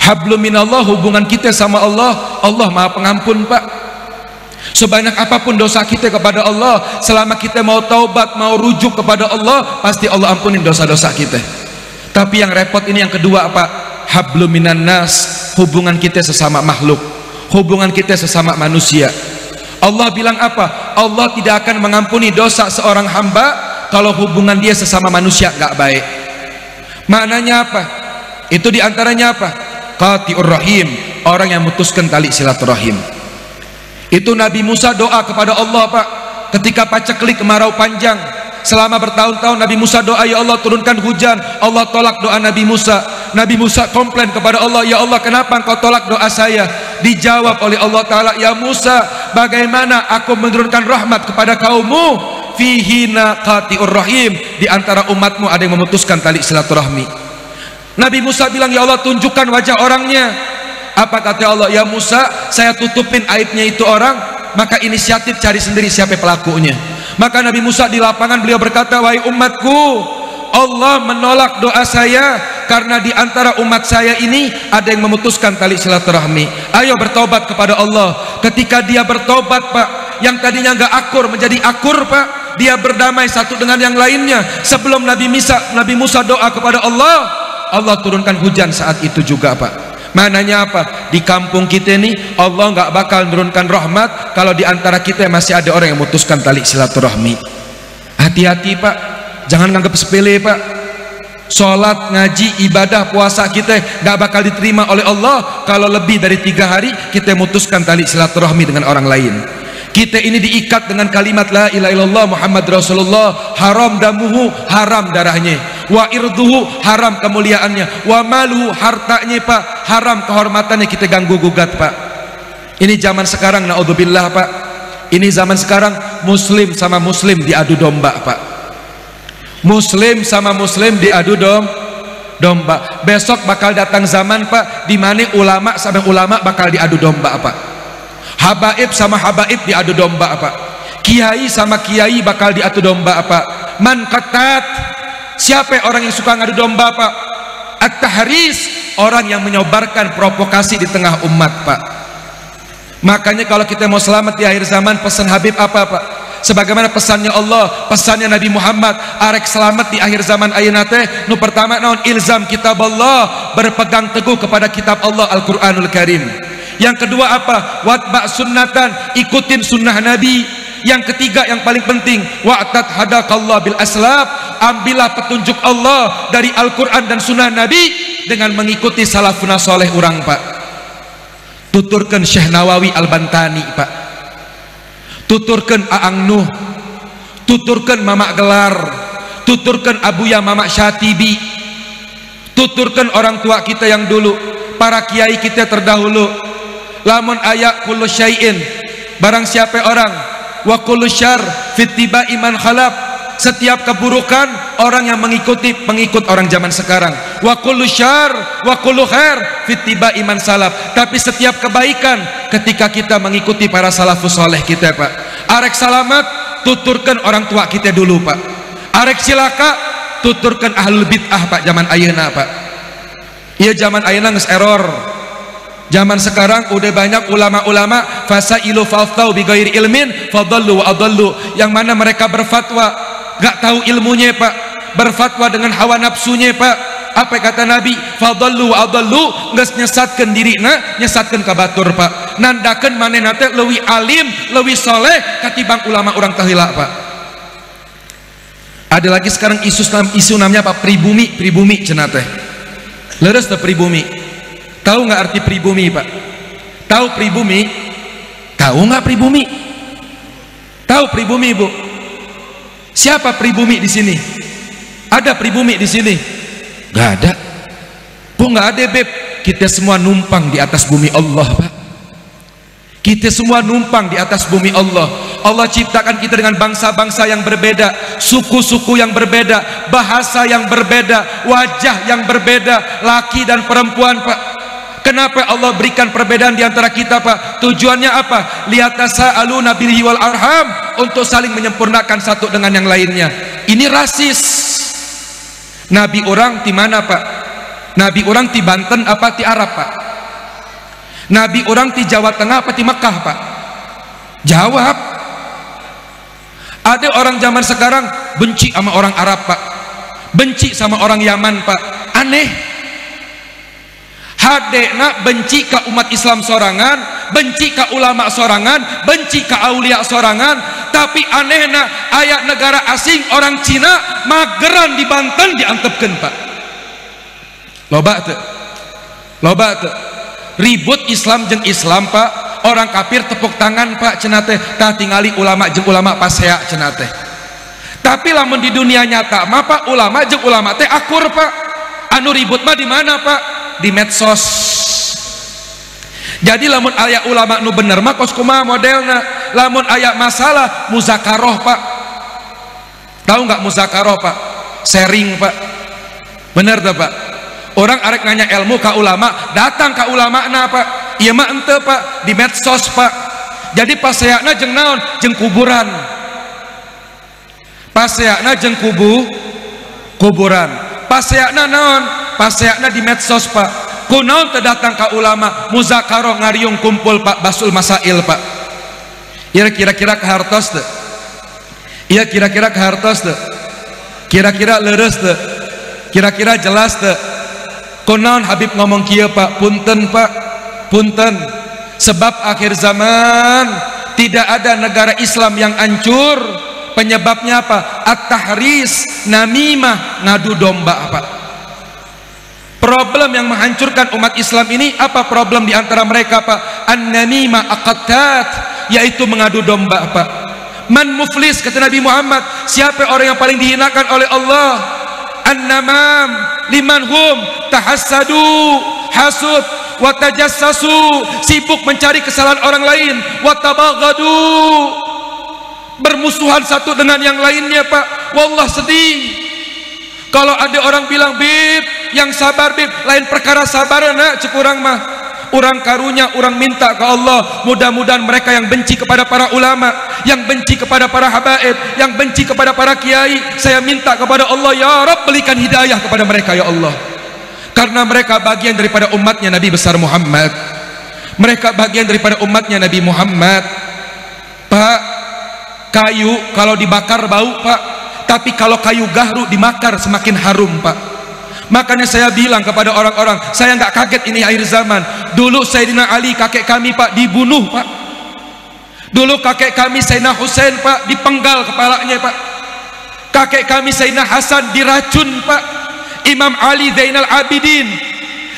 A: Hablum minallah, hubungan kita sama Allah. Allah Maha Pengampun Pak. Sebanyak apapun dosa kita kepada Allah, selama kita mau taubat, mau rujuk kepada Allah, pasti Allah ampunin dosa-dosa kita. Tapi yang repot ini yang kedua Pak, hablum minan nas, hubungan kita sesama makhluk, hubungan kita sesama manusia. Allah bilang apa? Allah tidak akan mengampuni dosa seorang hamba kalau hubungan dia sesama manusia nggak baik. Maknanya apa? Itu diantaranya apa? Qati'ur rahim, orang yang memutuskan tali silaturahim. Itu Nabi Musa doa kepada Allah Pak, ketika paceklik kemarau panjang selama bertahun-tahun. Nabi Musa doa, ya Allah turunkan hujan. Allah tolak doa Nabi Musa. Nabi Musa komplain kepada Allah, ya Allah kenapa engkau tolak doa saya? Dijawab oleh Allah Ta'ala, ya Musa, bagaimana aku menurunkan rahmat kepada kaummu? Fihi naqati'ur rahim, di antara umatmu ada yang memutuskan tali silaturahmi. Nabi Musa bilang, ya Allah tunjukkan wajah orangnya. Apa kata Allah? Ya Musa, saya tutupin aibnya itu orang, maka inisiatif cari sendiri siapa pelakunya. Maka Nabi Musa di lapangan beliau berkata, wahai umatku, Allah menolak doa saya karena di antara umat saya ini ada yang memutuskan tali silaturahmi. Ayo bertobat kepada Allah. Ketika dia bertobat, Pak, yang tadinya nggak akur menjadi akur, Pak, dia berdamai satu dengan yang lainnya. Sebelum Nabi Musa doa kepada Allah, Allah turunkan hujan saat itu juga, Pak. Mananya apa? Di kampung kita ini Allah nggak bakal menurunkan rahmat kalau di antara kita masih ada orang yang memutuskan tali silaturahmi. Hati-hati, Pak, jangan nganggap sepele, Pak. Sholat, ngaji, ibadah, puasa kita nggak bakal diterima oleh Allah kalau lebih dari 3 hari kita memutuskan tali silaturahmi dengan orang lain. Kita ini diikat dengan kalimat la ilaha illallah Muhammad Rasulullah. Haram damuhu, haram darahnya. Wa irduhu, haram kemuliaannya. Wa maluhu, hartanya, Pak, haram kehormatannya kita ganggu gugat, Pak. Ini zaman sekarang, naudzubillah, Pak. Ini zaman sekarang muslim sama muslim diadu domba, Pak. Muslim sama muslim diadu domba. Besok bakal datang zaman, Pak, di mana ulama sama ulama bakal diadu domba, Pak. Habaib sama habaib diadu domba, Pak. Kiai sama kiai bakal diadu domba, Pak. Man qatat, siapa orang yang suka ngadu domba, Pak? At-tahris, orang yang menyebarkan provokasi di tengah umat, Pak. Makanya kalau kita mau selamat di akhir zaman, pesan Habib apa, Pak? Sebagaimana pesannya Allah, pesannya Nabi Muhammad, arek selamat di akhir zaman ayeuna teh nu pertama naon? Ilzam kitab Allah, berpegang teguh kepada kitab Allah Al-Qur'anul Karim. Yang kedua apa? Watba sunnatan, ikutin sunnah Nabi. Yang ketiga yang paling penting, wa'tat hadakallah bil aslab, ambillah petunjuk Allah dari Al-Quran dan sunnah Nabi dengan mengikuti salafuna soleh urang, Pak. Tuturkan Syekh Nawawi Al-Bantani, Pak. Tuturkan Aang Nuh, tuturkan Mamak Gelar, tuturkan Abuya Mamak Syatibi, tuturkan orang tua kita yang dulu, para kiai kita terdahulu. Lamun ayak kullu syai'in, barang siapa orang, wa kullu syarr fittiba iman khalaf, setiap keburukan orang yang mengikuti pengikut orang zaman sekarang. Wa kullu syarr wa kullu khair fittiba iman salaf, tapi setiap kebaikan ketika kita mengikuti para salafus saleh kita, Pak. Arek salamat, tuturkan orang tua kita dulu, Pak. Arek silaka, tuturkan ahlul bid'ah, Pak, zaman ayeuna, Pak. Iya, zaman ayeuna geus error. Zaman sekarang udah banyak ulama-ulama fasailu faftau bi ghairi ilmin fadallu wa adallu, yang mana mereka berfatwa gak tahu ilmunya, Pak, berfatwa dengan hawa nafsunya, Pak. Apa kata Nabi? Fadallu wa adallu, geus nyesatkeun dirina, nyesatkeun ka batur, Pak. Nandakeun manehna teh leuwih alim, leuwih saleh katimbang ulama urang teh heula, Pak. Ada lagi sekarang isu namanya apa? Pribumi cenah teh. Leres teh pribumi. Tahu nggak arti pribumi, Pak? Tahu pribumi? Tahu nggak pribumi? Tahu pribumi, Bu? Siapa pribumi di sini? Ada pribumi di sini? Nggak ada. Bu, nggak ada, Beb. Kita semua numpang di atas bumi Allah, Pak. Kita semua numpang di atas bumi Allah. Allah ciptakan kita dengan bangsa-bangsa yang berbeda, suku-suku yang berbeda, bahasa yang berbeda, wajah yang berbeda, laki dan perempuan, Pak. Kenapa Allah berikan perbedaan di antara kita, Pak? Tujuannya apa? Liyatasaaluna bihi wal arham, untuk saling menyempurnakan satu dengan yang lainnya. Ini rasis. Nabi orang di mana, Pak? Nabi orang di Banten apa di Arab, Pak? Nabi orang di Jawa Tengah apa di Mekah, Pak? Jawab. Ada orang zaman sekarang benci sama orang Arab, Pak. Benci sama orang Yaman, Pak. Aneh. Hadena benci ke umat Islam sorangan, benci ke ulama sorangan, benci ke aulia sorangan, tapi anehna ayat negara asing orang Cina mageran di Banten diantepkeun, Pak. Loba teu ribut Islam jeung Islam, Pak. Orang kafir tepuk tangan, Pak, cenah teh tah tingali ulama jeung ulama pasea cenah teh. Tapi lamun di dunia nyata mah, Pak, ulama jeung ulama teh akur, Pak. Anu ribut mah di mana Pak? Di medsos. Jadi lamun aya ulama nu bener mah kos kumaha modelna, lamun aya masalah muzakaroh Pak. Tahu nggak muzakaroh Pak? Sharing Pak. Bener tuh Pak. Orang arek nanya ilmu ka ulama, datang ka ulama na Pak. Iya mah ente Pak, di medsos Pak. Jadi paseakna jeung naon? Jeung kuburan. Paseakna jeung kuburan. Paseakna naon? Paseakna di medsos Pak. Kunaon teu datang ka ulama, muzakaroh ngariung kumpul Pak, basul masail Pak. Iya kira-kira kahartos teu? Iya kira-kira kahartos teu? Kira-kira leres teu? Kira-kira jelas teu? Kunaon Habib ngomong kieu Pak? Punten Pak, punten. Sebab akhir zaman tidak ada negara Islam yang hancur. Penyebabnya apa? At-tahris, namimah, ngadu domba Pak. Problem yang menghancurkan umat Islam ini apa problem diantara mereka Pak? An-namimah aqattat, yaitu mengadu domba Pak. Man muflis, kata Nabi Muhammad, siapa orang yang paling dihinakan oleh Allah? An-namam, liman hum tahassadu, hasud, watajassasu, sibuk mencari kesalahan orang lain, watabaghadu, bermusuhan satu dengan yang lainnya Pak. Wallah sedih kalau ada orang bilang, Bib, yang sabar Bib, lain perkara sabar nak cek urang mah. Urang karunya, urang minta ke Allah, mudah-mudahan mereka yang benci kepada para ulama, yang benci kepada para habaib, yang benci kepada para kiai, saya minta kepada Allah, ya Rabb, berikan hidayah kepada mereka ya Allah. Karena mereka bagian daripada umatnya Nabi besar Muhammad. Mereka bagian daripada umatnya Nabi Muhammad. Pak, kayu kalau dibakar bau Pak, tapi kalau kayu gahru dimakar semakin harum Pak. Makanya saya bilang kepada orang-orang, saya nggak kaget ini akhir zaman. Dulu Sayyidina Ali kakek kami Pak dibunuh Pak. Dulu kakek kami Sayyidina Husain Pak dipenggal kepalanya Pak. Kakek kami Sayyidina Hasan diracun Pak. Imam Ali Zainal Abidin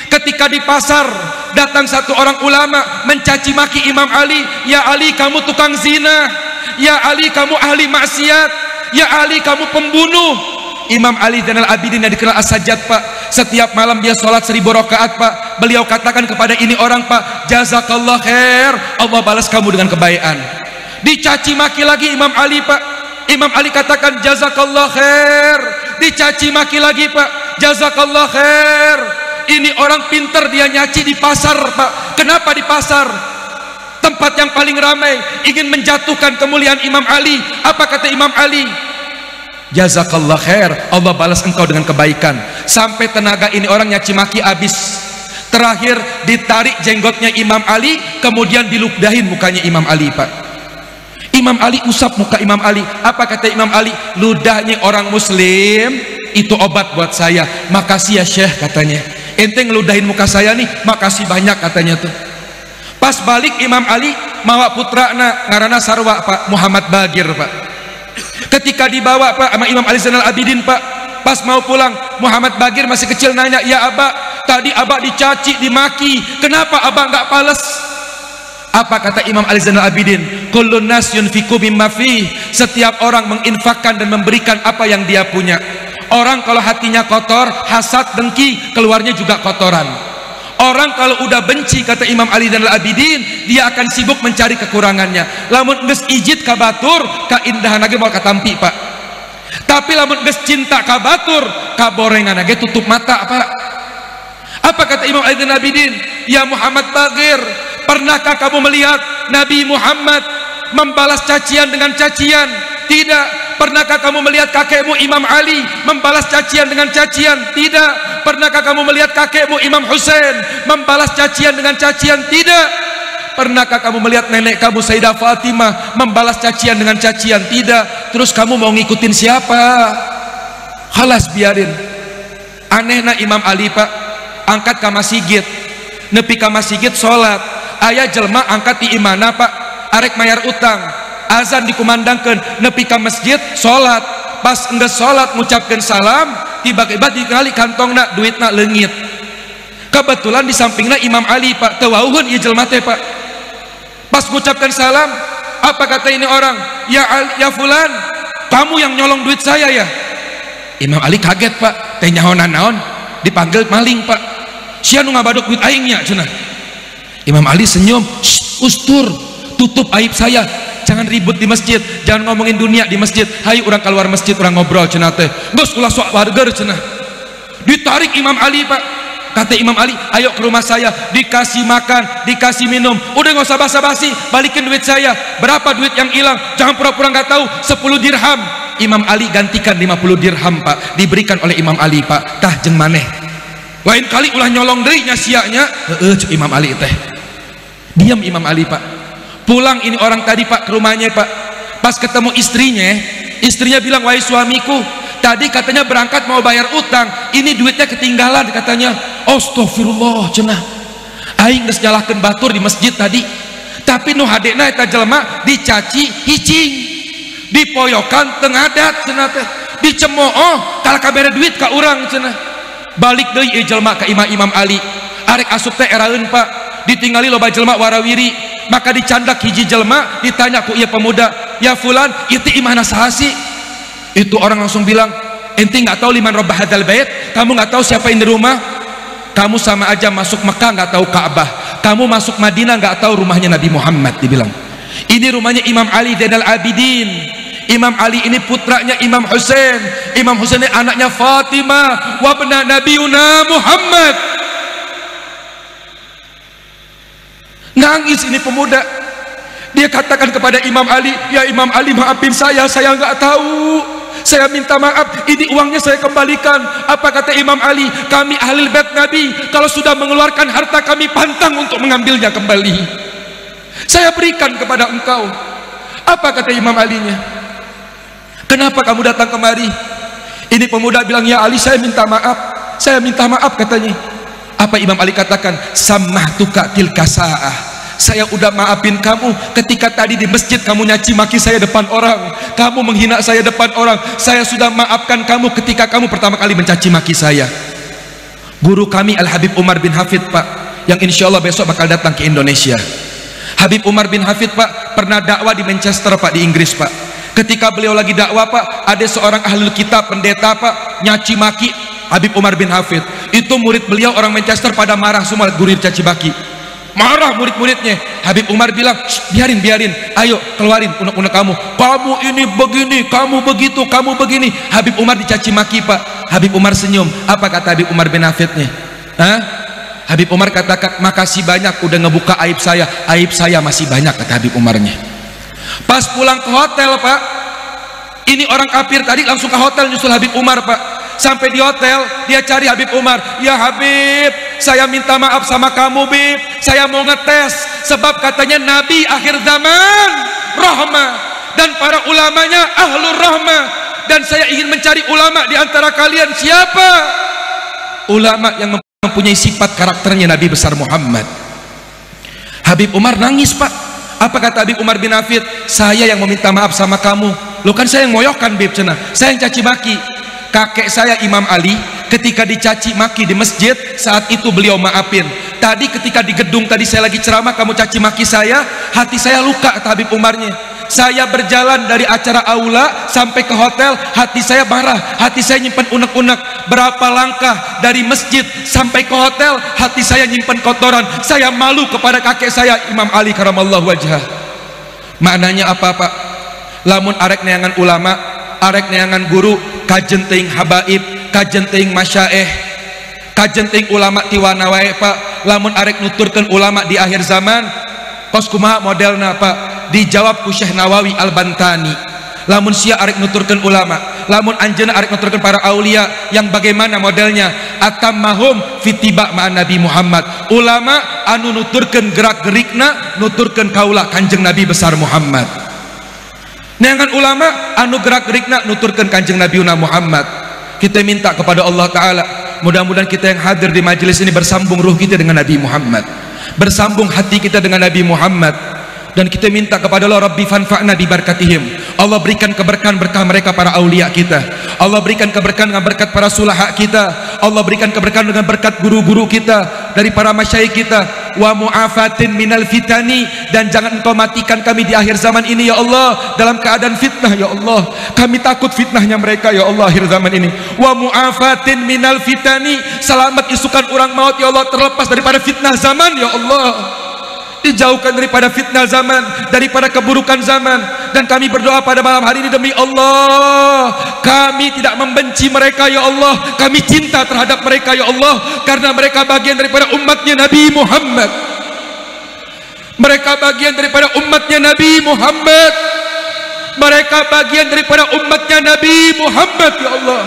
A: ketika di pasar datang satu orang ulama mencaci maki Imam Ali, ya Ali kamu tukang zina, ya Ali kamu ahli maksiat, ya Ali kamu pembunuh. Imam Ali Zainal Abidin yang dikenal As-Sajjad Pak, setiap malam dia sholat 1000 rakaat Pak. Beliau katakan kepada ini orang Pak, jazakallah khair, Allah balas kamu dengan kebaikan. Dicaci maki lagi Imam Ali Pak. Imam Ali katakan jazakallah khair. Dicaci maki lagi Pak, jazakallah khair. Ini orang pinter, dia nyaci di pasar Pak. Kenapa di pasar? Tempat yang paling ramai, ingin menjatuhkan kemuliaan Imam Ali. Apa kata Imam Ali? Jazakallah khair, Allah balas engkau dengan kebaikan. Sampai tenaga ini orang nyaci maki habis. Terakhir ditarik jenggotnya Imam Ali, kemudian diludahin mukanya Imam Ali Pak. Imam Ali usap muka Imam Ali. Apa kata Imam Ali? Ludahnya orang muslim itu obat buat saya. Makasih ya Syekh katanya. Ente ngeludahin muka saya nih, makasih banyak katanya tuh. Pas balik Imam Ali mawa putrana ngarana sarwa Pak, Muhammad Bagir Pak. Ketika dibawa Pak sama Imam Ali Zainal Abidin Pak, pas mau pulang Muhammad Bagir masih kecil nanya, ya Abah, tadi Abah dicaci, dimaki, kenapa Abah nggak pales? Apa kata Imam Ali Zainal Abidin? Kullun nas yunfiqu mimma fih, setiap orang menginfakkan dan memberikan apa yang dia punya. Orang kalau hatinya kotor, hasad, dengki, keluarnya juga kotoran. Orang kalau udah benci, kata Imam Ali Zainal Abidin, dia akan sibuk mencari kekurangannya. Lamun geus ijit ka batur, kaindahan lagi mau katampi Pak. Tapi lamun geus cinta ka batur, kaborengan lagi tutup mata Pak. Apa kata Imam Ali Zainal Abidin? Ya Muhammad Bagir, pernahkah kamu melihat Nabi Muhammad membalas cacian dengan cacian? Tidak. Pernahkah kamu melihat kakekmu Imam Ali membalas cacian dengan cacian? Tidak. Pernahkah kamu melihat kakekmu Imam Husain membalas cacian dengan cacian? Tidak. Pernahkah kamu melihat nenek kamu Sayyidah Fatimah membalas cacian dengan cacian? Tidak. Terus kamu mau ngikutin siapa? Halas biarin. Anehna Imam Ali Pak, angkat ka masjid, nepi ka masjid sholat, aya jelma angkat di imana Pak, arek mayar utang, azan dikumandangkan, nepi ka masjid sholat, pas enggeus sholat ngucapkeun salam, tiba-tiba dikali kantongna duitna leungit. Kebetulan di sampingna Imam Ali Pak, teu wauheun ieu jelema teh Pak. Pas ngucapkan salam, apa kata ini orang? Ya Ali, ya fulan, kamu yang nyolong duit saya ya? Imam Ali kaget Pak, teh nyahonan naon? dipanggil maling pak, sia nu ngabadok duit aingnya cenah. Imam Ali senyum, ustur, tutup aib saya, jangan ribut di masjid, jangan ngomongin dunia di masjid, hayu orang keluar masjid orang ngobrol cenah teh, geus ulah sok warger cenah. Ditarik Imam Ali pak, kata Imam Ali, ayo ke rumah saya, dikasih makan, dikasih minum, udah nggak usah basa-basi, balikin duit saya. Berapa duit yang hilang? Jangan pura-pura nggak tahu. 10 dirham. Imam Ali gantikan 50 dirham pak, diberikan oleh Imam Ali pak. Tah jeung maneh lain kali ulah nyolong deui nya sianya. Cek Imam Ali teh diam. Imam Ali pak pulang, ini orang tadi pak ke rumahnya pak, pas ketemu istrinya bilang, wahai suamiku, tadi katanya berangkat mau bayar utang, ini duitnya ketinggalan katanya. Astagfirullah cenah, aing geus nyalahkeun batur di masjid tadi, tapi nu hadena eta jelema dicaci hicing, dipoyokan teu ngadat cenah teh, dicemooh tara kabere duit ka urang cenah. Balik deui ieu jelema ka Imam Ali, arek asup teh eraeun pak, ditinggali loba jelema warawiri, maka dicandak hiji jelema, ditanya ku ieu pemuda, ya fulan, itu imana sahasi? Itu orang langsung bilang, enti nggak tahu liman robbah hadzal bait? Kamu nggak tahu siapa yang di rumah? Kamu sama aja masuk Mekah nggak tahu Ka'bah, kamu masuk Madinah nggak tahu rumahnya Nabi Muhammad. Dibilang ini rumahnya Imam Ali Zainal Abidin. Imam Ali ini putranya Imam Husain, Imam Husain ini anaknya Fatimah wa bna Nabiyuna Muhammad. Nangis ini pemuda, dia katakan kepada Imam Ali, ya Imam Ali, maafin saya nggak tahu, saya minta maaf, ini uangnya saya kembalikan. Apa kata Imam Ali? Kami ahli bait Nabi, kalau sudah mengeluarkan harta kami pantang untuk mengambilnya kembali, saya berikan kepada engkau. Apa kata Imam Alinya? Kenapa kamu datang kemari? Ini pemuda bilang, ya Ali, saya minta maaf katanya. Apa Imam Ali katakan? Sammahtuka tilka sa'ah, saya udah maafin kamu ketika tadi di masjid kamu nyaci maki saya depan orang, kamu menghina saya depan orang, saya sudah maafkan kamu ketika kamu pertama kali mencaci maki saya. Guru kami Al Habib Umar bin Hafid pak, yang insya Allah besok bakal datang ke Indonesia. Habib Umar bin Hafid pak pernah dakwah di Manchester pak, di Inggris pak. Ketika beliau lagi dakwah pak, ada seorang ahli kitab pendeta pak nyaci maki Habib Umar bin Hafid. Itu murid beliau orang Manchester pada marah semua, guru caci maki, marah murid-muridnya. Habib Umar bilang, biarin, ayo keluarin unek-unek kamu ini begini, kamu begitu, kamu begini. Habib Umar dicaci maki pak. Habib Umar senyum. Apa kata Habib Umar bin Hafidnya? Habib Umar katakan, makasih banyak udah ngebuka aib saya masih banyak, kata Habib Umarnya. Pas pulang ke hotel pak, ini orang kafir tadi langsung ke hotel nyusul Habib Umar pak. Sampai di hotel dia cari Habib Umar, ya Habib, saya minta maaf sama kamu Bib, saya mau ngetes, sebab katanya Nabi akhir zaman rahmah dan para ulamanya ahlur rahmah, dan saya ingin mencari ulama di antara kalian. Siapa ulama yang mempunyai sifat karakternya Nabi besar Muhammad? Habib Umar nangis pak. Apa kata Habib Umar bin Hafid? Saya yang meminta maaf sama kamu. Lo kan saya yang ngoyokkan Bib cenah, saya yang caci maki. Kakek saya Imam Ali ketika dicaci maki di masjid, saat itu beliau maafin. Tadi ketika di gedung tadi saya lagi ceramah, kamu caci maki saya, hati saya luka, kata Habib Umarnya. Saya berjalan dari acara aula sampai ke hotel, hati saya marah, hati saya nyimpen unek-unek. Berapa langkah dari masjid sampai ke hotel, hati saya nyimpen kotoran. Saya malu kepada kakek saya Imam Ali karamallahu wajhah. Maknanya apa pak? Lamun arek neangan ulama, arek neangan guru, kajen teuing habaib, kajen teuing masyaikh, kajen teuing ulama tiwana wae pak. Lamun arek nuturkeun ulama di akhir zaman, kos kumaha modelna pak? Dijawab ku Syekh Nawawi Al-Bantani. Lamun sia arek nuturkeun ulama, lamun anjeunna arek nuturkeun para aulia, yang bagaimana modelnya? Atammahum fitiba ma'an Nabi Muhammad. Ulama anu nuturkeun gerak-gerikna, nuturkeun kaula Kanjeng Nabi besar Muhammad. Neangan ulama anu gerak-gerikna nuturkeun Kanjeng Nabi Muhammad. Kita minta kepada Allah Ta'ala, mudah-mudahan kita yang hadir di majelis ini bersambung ruh kita dengan Nabi Muhammad, bersambung hati kita dengan Nabi Muhammad. Dan kita minta kepada Allah, Rabbi fanfa'na bi barakatihim. Allah berikan keberkahan berkah mereka para aulia kita. Allah berikan keberkahan dengan berkat para sulaha kita. Allah berikan keberkahan dengan berkat guru-guru kita, dari para masyayikh kita. wa mu'afatin minal fitani, dan jangan engkau matikan kami di akhir zaman ini ya Allah dalam keadaan fitnah ya Allah. Kami takut fitnahnya mereka ya Allah akhir zaman ini. Wa mu'afatin minal fitani, selamat isukan orang maut ya Allah, terlepas daripada fitnah zaman ya Allah, dijauhkan daripada fitnah zaman, daripada keburukan zaman. Dan kami berdoa pada malam hari ini, demi Allah kami tidak membenci mereka ya Allah, kami cinta terhadap mereka ya Allah, karena mereka bagian daripada umatnya Nabi Muhammad, mereka bagian daripada umatnya Nabi Muhammad, mereka bagian daripada umatnya Nabi Muhammad ya Allah.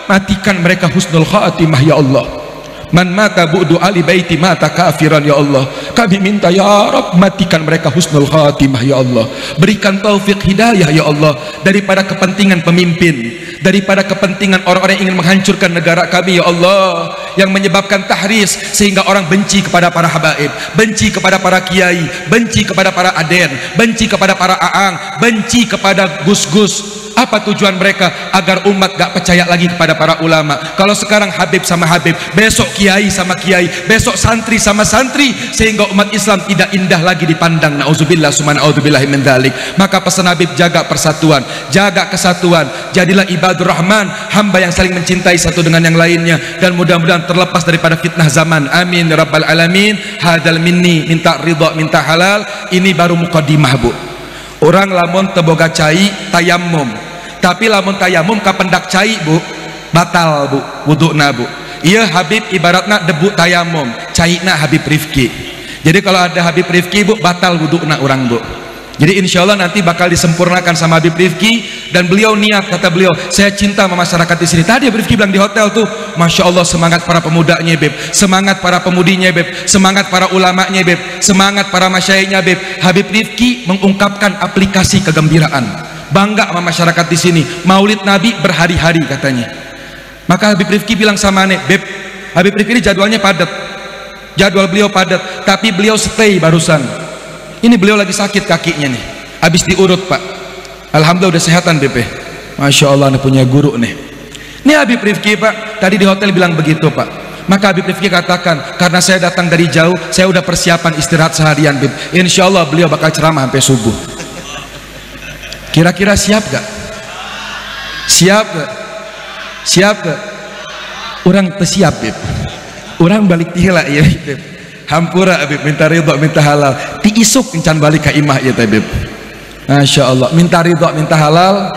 A: Matikan mereka husnul khatimah ya Allah. Man mata bu'du ali baiti mata kafiran ya Allah. Kami minta ya Rabb, matikan mereka husnul khatimah ya Allah. Berikan taufik hidayah ya Allah, daripada kepentingan pemimpin, daripada kepentingan orang-orang yang ingin menghancurkan negara kami ya Allah, yang menyebabkan tahris sehingga orang benci kepada para habaib, benci kepada para kiai, benci kepada para aden, benci kepada para aang, benci kepada gus-gus. Apa tujuan mereka? Agar umat gak percaya lagi kepada para ulama. Kalau sekarang Habib sama Habib, besok kiai sama kiai, besok santri sama santri, sehingga umat Islam tidak indah lagi dipandang. Nauzubillah summa na'udzubillahi min dzalik. Maka pesan Habib, jaga persatuan, jaga kesatuan, jadilah ibadur rahman, hamba yang saling mencintai satu dengan yang lainnya, dan mudah-mudahan terlepas daripada fitnah zaman. Amin ya rabbal alamin. Hadal minni, minta ridha, minta halal. Ini baru muqaddimah bu. Orang lamun teboga cai tayammum, tapi lamun tayammum kapendak cai bu, batal bu wudukna bu. Iya Habib ibaratna debu tayammum, caina Habib Rifki. Jadi kalau ada Habib Rifki bu, batal wudukna orang bu. Jadi insya Allah nanti bakal disempurnakan sama Habib Rifki, dan beliau niat, kata beliau, saya cinta sama masyarakat di sini. Tadi Habib Rifki bilang di hotel tuh, masya Allah semangat para pemudanya beb, semangat para pemudinya beb, semangat para ulamanya beb, semangat para masyaihnya beb. Habib Rifki mengungkapkan aplikasi kegembiraan, bangga sama masyarakat di sini. Maulid Nabi berhari-hari katanya. Maka Habib Rifki bilang sama aneh, beb, Habib Rifki ini jadwalnya padat, jadwal beliau padat, tapi beliau stay barusan. Ini beliau lagi sakit kakinya nih, habis diurut pak. Alhamdulillah udah sehatan BP. Masya Allah nih punya guru nih. Ini Habib Rifki pak, tadi di hotel bilang begitu pak. Maka Habib Rifki katakan, karena saya datang dari jauh, saya udah persiapan istirahat seharian Bib. Insya Allah beliau bakal ceramah sampai subuh. Kira-kira siap gak? Siap gak? Siap gak? Orang tersiap Bib. Orang balik tihla ya Bib. Hampura Bib, minta ridho, minta halal. Ti isuk encan balik ke imah ya Bib. Masya Allah, minta ridho, minta halal.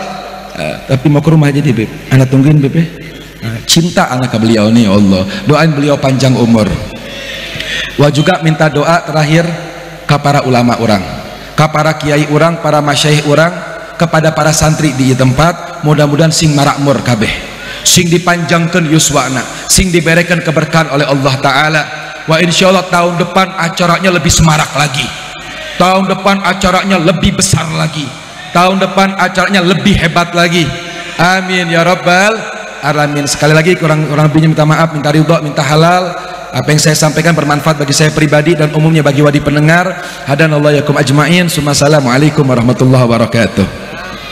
A: Tapi mau ke rumah aja di Bib. Anak tungguin Bib ya. Cinta anak ke beliau nih Allah. Doain beliau panjang umur. Wah juga minta doa terakhir ke para ulama orang, ke para kiai orang, para masyaih orang, kepada para santri di tempat. Mudah-mudahan sing marakmur kabeh, sing dipanjangkan yuswana, sing diberikan keberkahan oleh Allah Ta'ala. Wah insya Allah tahun depan acaranya lebih semarak lagi, tahun depan acaranya lebih besar lagi, tahun depan acaranya lebih hebat lagi. Amin ya rabbal alamin. Sekali lagi kurang lebihnya minta maaf, minta ridho, minta halal. Apa yang saya sampaikan bermanfaat bagi saya pribadi dan umumnya bagi wadi pendengar. Hadanallahu yakum ajma'in. Assalamualaikum warahmatullahi wabarakatuh.